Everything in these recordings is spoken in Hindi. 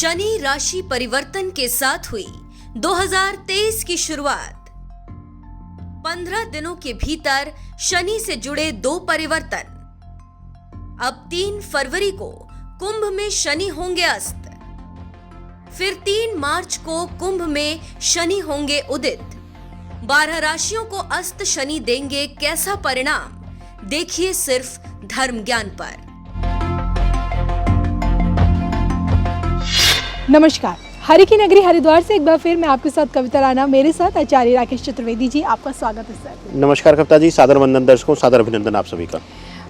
शनि राशि परिवर्तन के साथ हुई 2023 की शुरुआत। 15 दिनों के भीतर शनि से जुड़े 2 परिवर्तन। अब 3 फरवरी को कुंभ में शनि होंगे अस्त, फिर 3 मार्च को कुंभ में शनि होंगे उदित। 12 राशियों को अस्त शनि देंगे कैसा परिणाम, देखिए सिर्फ धर्म ज्ञान पर। नमस्कार, हरि की नगरी हरिद्वार से एक बार फिर मैं आपके साथ कविता राणा, मेरे साथ आचार्य राकेश चतुर्वेदी जी। आपका स्वागत है सर। नमस्कार कविता जी, सादर वंदन दर्शकों, सादर अभिनंदन आप सभी का।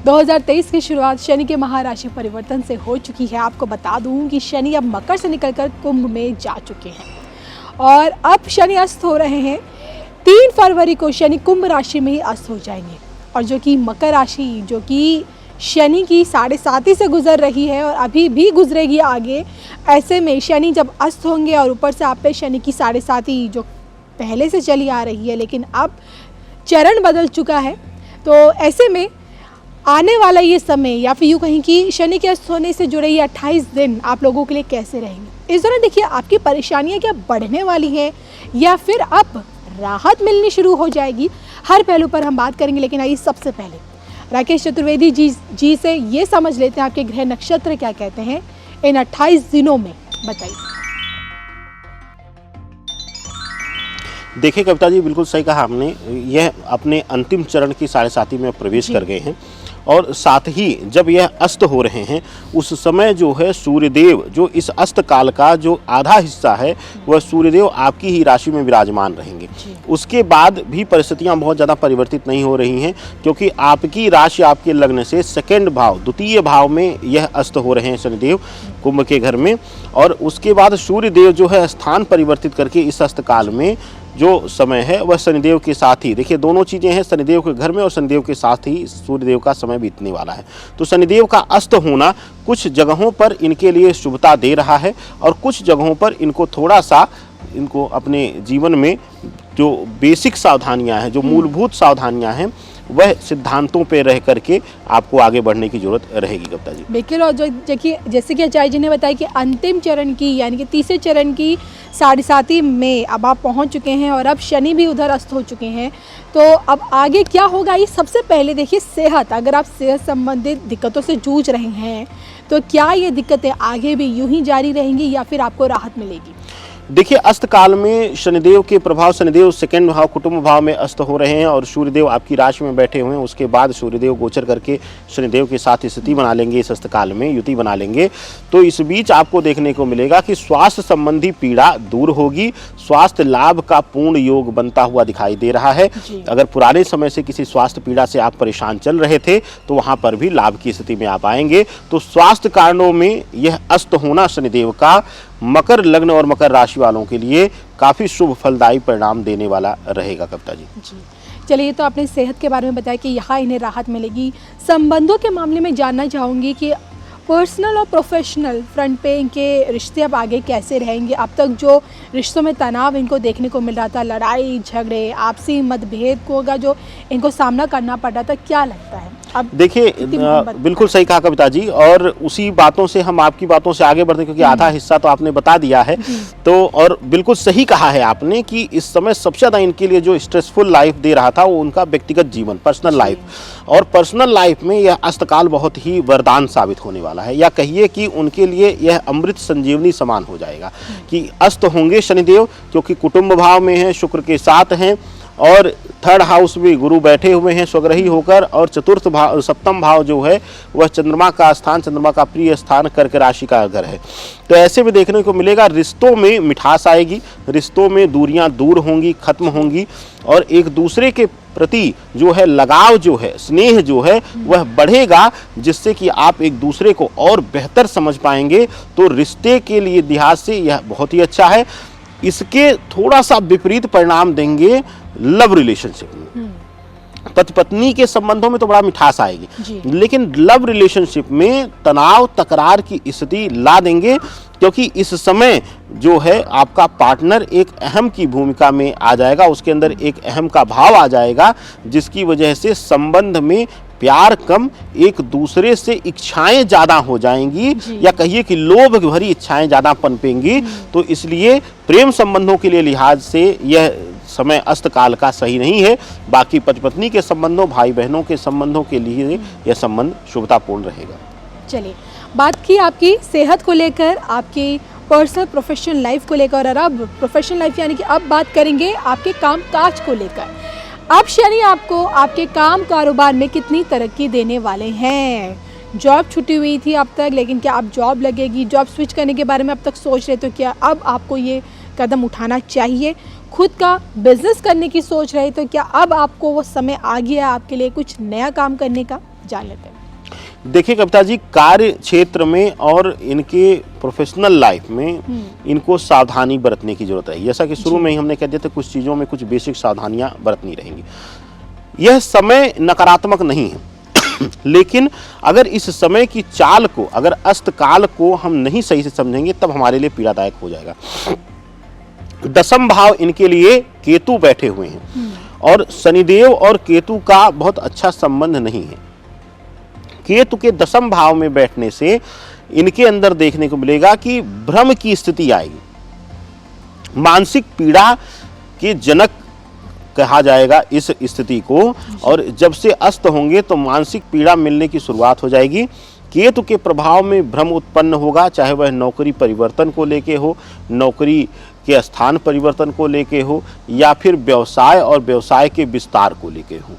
2023 की शुरुआत शनि के महाराशि परिवर्तन से हो चुकी है। आपको बता दूं कि शनि अब मकर से निकलकर कुंभ में जा चुके हैं और अब शनि अस्त हो रहे हैं। 3 फरवरी को शनि कुंभ राशि में ही अस्त हो जाएंगे और जो कि मकर राशि, जो कि शनि की 7.5 से गुजर रही है और अभी भी गुजरेगी आगे, ऐसे में शनि जब अस्त होंगे और ऊपर से आप पे शनि की 7.5 जो पहले से चली आ रही है लेकिन अब चरण बदल चुका है, तो ऐसे में आने वाला ये समय या फिर यूँ कहीं कि शनि के अस्त होने से जुड़े ये 28 दिन आप लोगों के लिए कैसे रहेंगे। इस दौरान देखिए आपकी परेशानियाँ क्या बढ़ने वाली हैं या फिर अब राहत मिलनी शुरू हो जाएगी, हर पहलू पर हम बात करेंगे। लेकिन आइए सबसे पहले राकेश चतुर्वेदी जी से ये समझ लेते हैं आपके ग्रह नक्षत्र क्या कहते हैं इन 28 दिनों में, बताइए। देखिए कविता जी, बिल्कुल सही कहा आपने। यह अपने अंतिम चरण की 7.5 में प्रवेश कर गए हैं और साथ ही जब यह अस्त हो रहे हैं उस समय जो है सूर्यदेव, जो इस अस्त काल का जो आधा हिस्सा है वह सूर्यदेव आपकी ही राशि में विराजमान रहेंगे। उसके बाद भी परिस्थितियां बहुत ज़्यादा परिवर्तित नहीं हो रही हैं, क्योंकि आपकी राशि आपके लग्न से सेकंड भाव, द्वितीय भाव में यह अस्त हो रहे हैं शनिदेव कुंभ के घर में। और उसके बाद सूर्यदेव जो है स्थान परिवर्तित करके इस अस्त काल में जो समय है वह शनिदेव के साथ ही, देखिए दोनों चीज़ें हैं, शनिदेव के घर में और शनिदेव के साथ ही सूर्यदेव का समय बीतने वाला है। तो शनिदेव का अस्त होना कुछ जगहों पर इनके लिए शुभता दे रहा है और कुछ जगहों पर इनको थोड़ा सा, इनको अपने जीवन में जो बेसिक सावधानियां हैं, जो मूलभूत सावधानियां हैं, वह सिद्धांतों पे रह करके आपको आगे बढ़ने की जरूरत रहेगी कविता जी। बिल्कुल। और जो जैसे कि आचार्य जी ने बताया कि अंतिम चरण की यानी कि तीसरे चरण की 7.5 में अब आप पहुंच चुके हैं और अब शनि भी उधर अस्त हो चुके हैं, तो अब आगे क्या होगा। ये सबसे पहले देखिए सेहत, अगर आप सेहत संबंधित दिक्कतों से जूझ रहे हैं तो क्या ये दिक्कतें आगे भी यूं ही जारी रहेंगी या फिर आपको राहत मिलेगी। देखिए अस्त काल में शनिदेव के प्रभाव, शनिदेव सेकंड भाव कुटुंब भाव में अस्त हो रहे हैं और सूर्यदेव आपकी राशि में बैठे हुए हैं। उसके बाद सूर्यदेव गोचर करके शनिदेव के साथ स्थिति बना लेंगे, इस अस्त काल में युति बना लेंगे। तो इस बीच आपको देखने को मिलेगा कि स्वास्थ्य संबंधी पीड़ा दूर होगी, स्वास्थ्य लाभ का पूर्ण योग बनता हुआ दिखाई दे रहा है। अगर पुराने समय से किसी स्वास्थ्य पीड़ा से आप परेशान चल रहे थे तो वहां पर भी लाभ की स्थिति में आप आएंगे। तो स्वास्थ्य कारणों में यह अस्त होना शनिदेव का मकर लग्न और मकर राशि वालों के लिए काफी शुभ फलदायी परिणाम देने वाला रहेगा कविता जी। चलिए, तो आपने सेहत के बारे में बताया कि यहाँ इन्हें राहत मिलेगी। संबंधों के मामले में जानना चाहूँगी कि पर्सनल और प्रोफेशनल फ्रंट पे इनके रिश्ते अब आगे कैसे रहेंगे। अब तक जो रिश्तों में तनाव इनको देखने को मिल रहा था, लड़ाई झगड़े, आपसी मतभेद को का जो इनको सामना करना पड़ रहा था, क्या लगता है अब। देखिए बिल्कुल सही कहा कविता जी, और उसी बातों से हम आपकी बातों से आगे बढ़ते, क्योंकि आधा हिस्सा तो आपने बता दिया है। तो और बिल्कुल सही कहा है आपने कि इस समय सबसे ज़्यादा इनके लिए जो स्ट्रेसफुल लाइफ दे रहा था वो उनका व्यक्तिगत जीवन, पर्सनल लाइफ। और पर्सनल लाइफ में यह अस्तकाल बहुत ही वरदान साबित होने वाला है, या कहिए कि उनके लिए यह अमृत संजीवनी समान हो जाएगा कि अस्त होंगे शनिदेव, क्योंकि कुटुंब भाव में हैं, शुक्र के साथ हैं और 3rd हाउस में गुरु बैठे हुए हैं स्वग्रही होकर, और 4th भाव, 7th भाव जो है वह चंद्रमा का स्थान, चंद्रमा का प्रिय स्थान कर्क राशि का घर है। तो ऐसे में देखने को मिलेगा रिश्तों में मिठास आएगी, रिश्तों में दूरियां दूर होंगी, खत्म होंगी और एक दूसरे के प्रति जो है लगाव, जो है स्नेह जो है वह बढ़ेगा, जिससे कि आप एक दूसरे को और बेहतर समझ पाएंगे। तो रिश्ते के लिए लिहाज से यह बहुत ही अच्छा है। इसके थोड़ा सा विपरीत परिणाम देंगे लव रिलेशनशिप में। पति पत्नी के संबंधों में तो बड़ा मिठास आएगी, लेकिन लव रिलेशनशिप में तनाव तकरार की स्थिति ला देंगे, क्योंकि इस समय जो है आपका पार्टनर एक अहम की भूमिका में आ जाएगा, उसके अंदर एक अहम का भाव आ जाएगा, जिसकी वजह से संबंध में प्यार कम, एक दूसरे से इच्छाएं ज्यादा हो जाएंगी, या कहिए कि लोभ भरी इच्छाएं ज्यादा पनपेंगी। तो इसलिए प्रेम संबंधों के लिए लिहाज से यह समय अस्तकाल का सही नहीं है। बाकी पति पत्नी के संबंधों, भाई बहनों के संबंधों के लिए यह संबंध शुभतापूर्ण रहेगा। चलिए, बात की आपकी सेहत को लेकर, आपकी पर्सनल प्रोफेशनल लाइफ को लेकर, और अब प्रोफेशनल लाइफ यानी कि अब बात करेंगे आपके काम काज को लेकर। अब शनि आपको आपके काम कारोबार में कितनी तरक्की देने वाले हैं? जॉब छुट्टी हुई थी अब तक, लेकिन क्या अब जॉब लगेगी? जॉब स्विच करने के बारे में अब तक सोच रहे, तो क्या अब आपको ये कदम उठाना चाहिए? खुद का बिजनेस करने की सोच रहे, तो क्या अब आपको वो समय आ गया आपके लिए कुछ नया काम करने का? जान लेते हैं। देखिए कविता जी, कार्य क्षेत्र में और इनके प्रोफेशनल लाइफ में इनको सावधानी बरतने की जरूरत है। जैसा कि शुरू में ही हमने कह दिया था, कुछ चीज़ों में कुछ बेसिक सावधानियां बरतनी रहेंगी। यह समय नकारात्मक नहीं है लेकिन अगर इस समय की चाल को, अगर अस्तकाल को हम नहीं सही से समझेंगे, तब हमारे लिए पीड़ादायक हो जाएगा। दशम भाव इनके लिए केतु बैठे हुए हैं, और शनिदेव और केतु का बहुत अच्छा संबंध नहीं है। केतु के दशम भाव में बैठने से इनके अंदर देखने को मिलेगा कि भ्रम की स्थिति आएगी। मानसिक पीड़ा के जनक कहा जाएगा इस स्थिति को, और जब से अस्त होंगे तो मानसिक पीड़ा मिलने की शुरुआत हो जाएगी। केतु के प्रभाव में भ्रम उत्पन्न होगा, चाहे वह नौकरी परिवर्तन को लेके हो, नौकरी के स्थान परिवर्तन को लेके हो, या फिर व्यवसाय और व्यवसाय के विस्तार को लेके हो।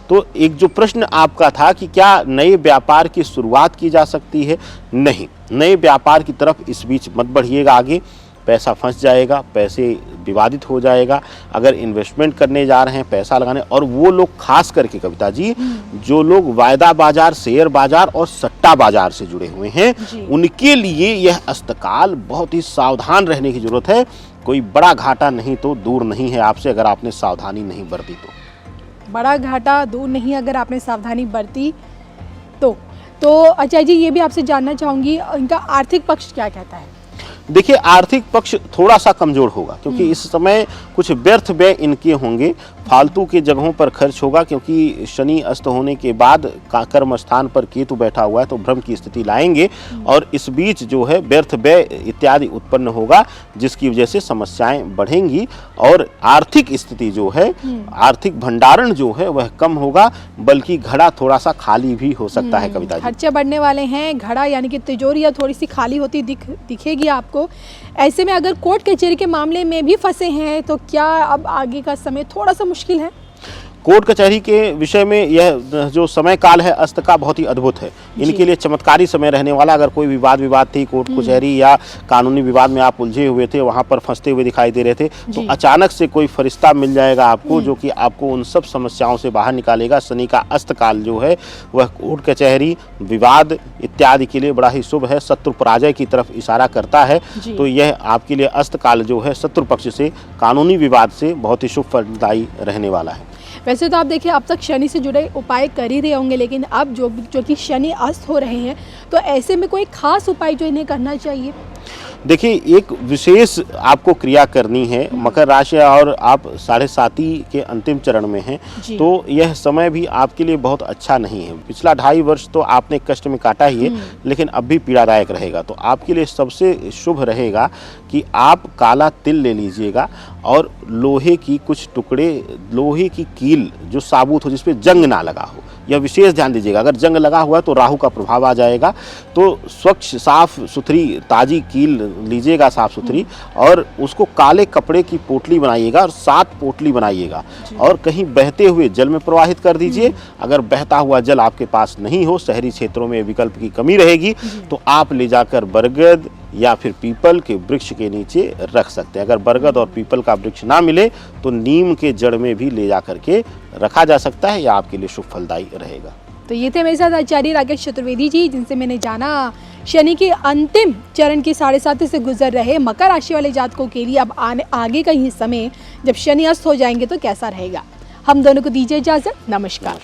तो एक जो प्रश्न आपका था कि क्या नए व्यापार की शुरुआत की जा सकती है, नहीं, नए व्यापार की तरफ इस बीच मत बढ़िएगा। आगे पैसा फंस जाएगा, पैसे विवादित हो जाएगा। अगर इन्वेस्टमेंट करने जा रहे हैं, पैसा लगाने, और वो लोग खास करके कविता जी जो लोग वायदा बाजार, शेयर बाजार और सट्टा बाजार से जुड़े हुए हैं, उनके लिए यह अस्तकाल बहुत ही सावधान रहने की जरूरत है। कोई बड़ा घाटा नहीं तो दूर नहीं है आपसे, अगर आपने सावधानी नहीं बरती तो। बड़ा घाटा दूर नहीं अगर आपने सावधानी बरती तो अजय जी, ये भी आपसे जानना चाहूँगी, इनका आर्थिक पक्ष क्या कहता है? देखिए, आर्थिक पक्ष थोड़ा सा कमजोर होगा, क्योंकि इस समय कुछ व्यर्थ व्यय इनके होंगे, फालतू के जगहों पर खर्च होगा, क्योंकि शनि अस्त होने के बाद कर्म स्थान पर केतु बैठा हुआ है, तो भ्रम की स्थिति लाएंगे, और इस बीच जो है व्यर्थ व्यय इत्यादि उत्पन्न होगा, जिसकी वजह से समस्याएं बढ़ेंगी, और आर्थिक स्थिति जो है, आर्थिक भंडारण जो है वह कम होगा, बल्कि घड़ा थोड़ा सा खाली भी हो सकता है कविता जी। खर्चे बढ़ने वाले हैं, घड़ा यानी कि तिजोरी थोड़ी सी खाली होती दिखेगी आपको। ऐसे में अगर कोर्ट कचहरी के मामले में भी फंसे हैं, तो क्या अब आगे का समय थोड़ा सा मुश्किल है? कोर्ट कचहरी के विषय में यह जो समय काल है अस्त का, बहुत ही अद्भुत है। इनके लिए चमत्कारी समय रहने वाला। अगर कोई विवाद थी, कोर्ट कचहरी या कानूनी विवाद में आप उलझे हुए थे, वहां पर फंसते हुए दिखाई दे रहे थे, तो अचानक से कोई फरिश्ता मिल जाएगा आपको, जो कि आपको उन सब समस्याओं से बाहर निकालेगा। शनि का अस्त काल जो है वह कोर्ट कचहरी, विवाद इत्यादि के लिए बड़ा ही शुभ है, शत्रु पराजय की तरफ इशारा करता है। तो यह आपके लिए अस्त काल जो है शत्रु पक्ष से, कानूनी विवाद से बहुत ही शुभ फलदायी रहने वाला है। वैसे तो आप देखिए, अब तक शनि से जुड़े उपाय कर ही रहे होंगे, लेकिन अब जो कि शनि अस्त हो रहे हैं, तो ऐसे में कोई खास उपाय जो इन्हें करना चाहिए? देखिए, एक विशेष आपको क्रिया करनी है। मकर राशि और आप 7.5 के अंतिम चरण में हैं, तो यह समय भी आपके लिए बहुत अच्छा नहीं है। पिछला 2.5 वर्ष तो आपने कष्ट में काटा ही है, लेकिन अब भी पीड़ादायक रहेगा। तो आपके लिए सबसे शुभ रहेगा कि आप काला तिल ले लीजिएगा, और लोहे की कुछ टुकड़े, लोहे की कील जो साबुत हो, जिसपे जंग ना लगा हो, यह विशेष ध्यान दीजिएगा। अगर जंग लगा हुआ है तो राहु का प्रभाव आ जाएगा। तो स्वच्छ साफ सुथरी ताजी कील लीजिएगा, साफ सुथरी, और उसको काले कपड़े की पोटली बनाइएगा, और 7 पोटली बनाइएगा, और कहीं बहते हुए जल में प्रवाहित कर दीजिए। अगर बहता हुआ जल आपके पास नहीं हो, शहरी क्षेत्रों में विकल्प की कमी रहेगी, तो आप ले जाकर बरगद या फिर पीपल के वृक्ष के नीचे रख सकते हैं। अगर बरगद और पीपल का वृक्ष ना मिले तो नीम के जड़ में भी ले जा करके रखा जा सकता है, या आपके लिए शुभ फलदायी रहेगा। तो ये थे मेरे साथ आचार्य राकेश चतुर्वेदी जी, जिनसे मैंने जाना शनि के अंतिम चरण के 7.5 से गुजर रहे मकर राशि वाले जातकों के लिए अब आगे का ही समय जब शनि अस्त हो जाएंगे तो कैसा रहेगा। हम दोनों को दीजिए इजाजत। नमस्कार।